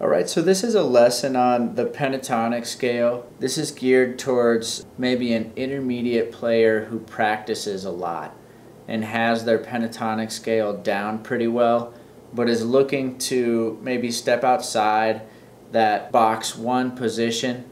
Alright, so this is a lesson on the pentatonic scale. This is geared towards maybe an intermediate player who practices a lot and has their pentatonic scale down pretty well, but is looking to maybe step outside that box 1 position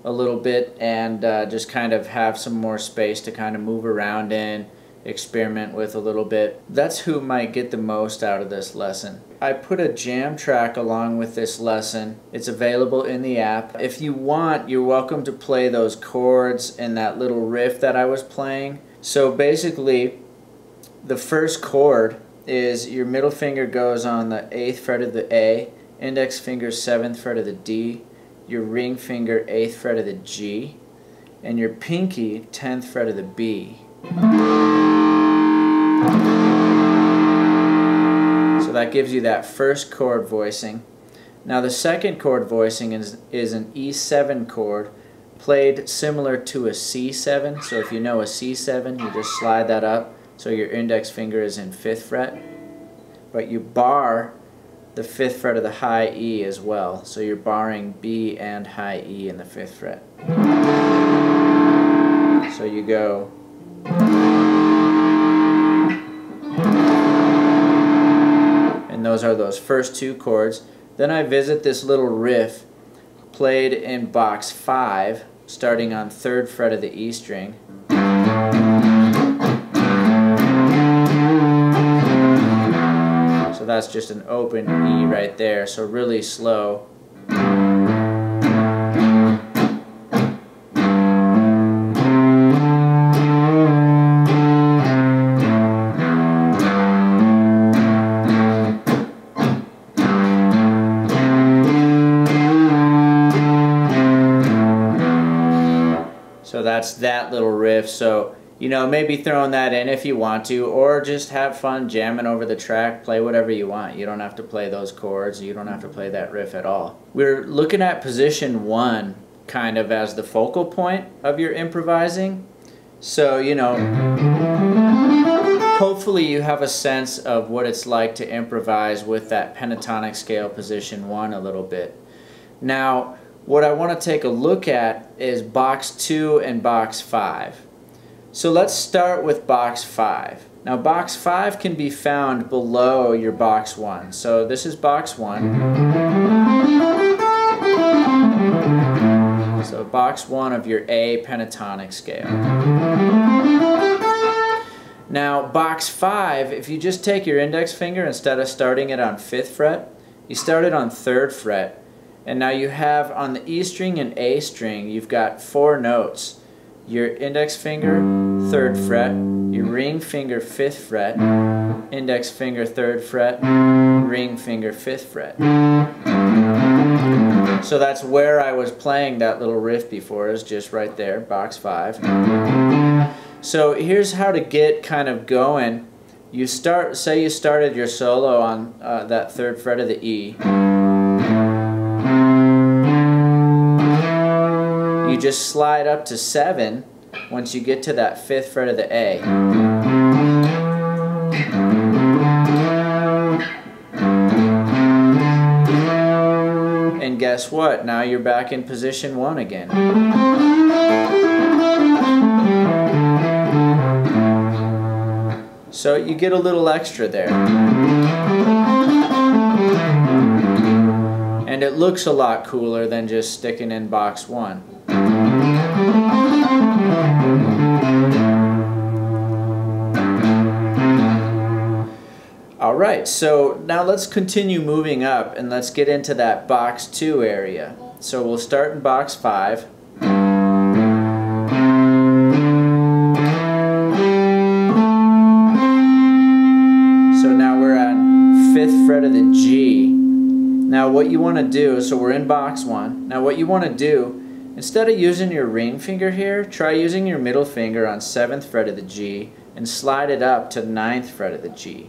a little bit and just kind of have some more space to kind of move around in, experiment with a little bit. That's who might get the most out of this lesson. I put a jam track along with this lesson. It's available in the app. If you want, you're welcome to play those chords in that little riff that I was playing. So basically, the first chord is your middle finger goes on the 8th fret of the A, index finger 7th fret of the D, your ring finger 8th fret of the G, and your pinky 10th fret of the B. So that gives you that first chord voicing. Now the second chord voicing is an E7 chord played similar to a C7. So if you know a C7, you just slide that up so your index finger is in 5th fret. But you bar the 5th fret of the high E as well. So you're barring B and high E in the 5th fret. So you go. And those are those first two chords. Then I visit this little riff played in box 5 starting on 3rd fret of the E string. So that's just an open E right there, so really slow. So that's that little riff. So, you know, maybe throwing that in if you want to, or just have fun jamming over the track, play whatever you want. You don't have to play those chords, you don't have to play that riff at all. We're looking at position 1 kind of as the focal point of your improvising. So, you know, hopefully you have a sense of what it's like to improvise with that pentatonic scale position 1 a little bit. Now, what I want to take a look at is box 2 and box 5. So let's start with box 5. Now box 5 can be found below your box 1. So this is box 1. So box 1 of your A pentatonic scale. Now box 5, if you just take your index finger instead of starting it on 5th fret, you start it on 3rd fret. And now you have on the E string and A string, you've got 4 notes. Your index finger, 3rd fret, your ring finger, 5th fret, index finger, 3rd fret, ring finger, 5th fret. So that's where I was playing that little riff before, is just right there, box 5. So here's how to get kind of going. You start, say you started your solo on that 3rd fret of the E. You just slide up to 7 once you get to that 5th fret of the A. And guess what? Now you're back in position 1 again. So you get a little extra there. And it looks a lot cooler than just sticking in box 1. Alright, so now let's continue moving up and let's get into that box 2 area. So we'll start in box 5. So now we're on 5th fret of the G. Now what you want to do, so we're in box 1. Now what you want to do, instead of using your ring finger here, try using your middle finger on 7th fret of the G and slide it up to 9th fret of the G.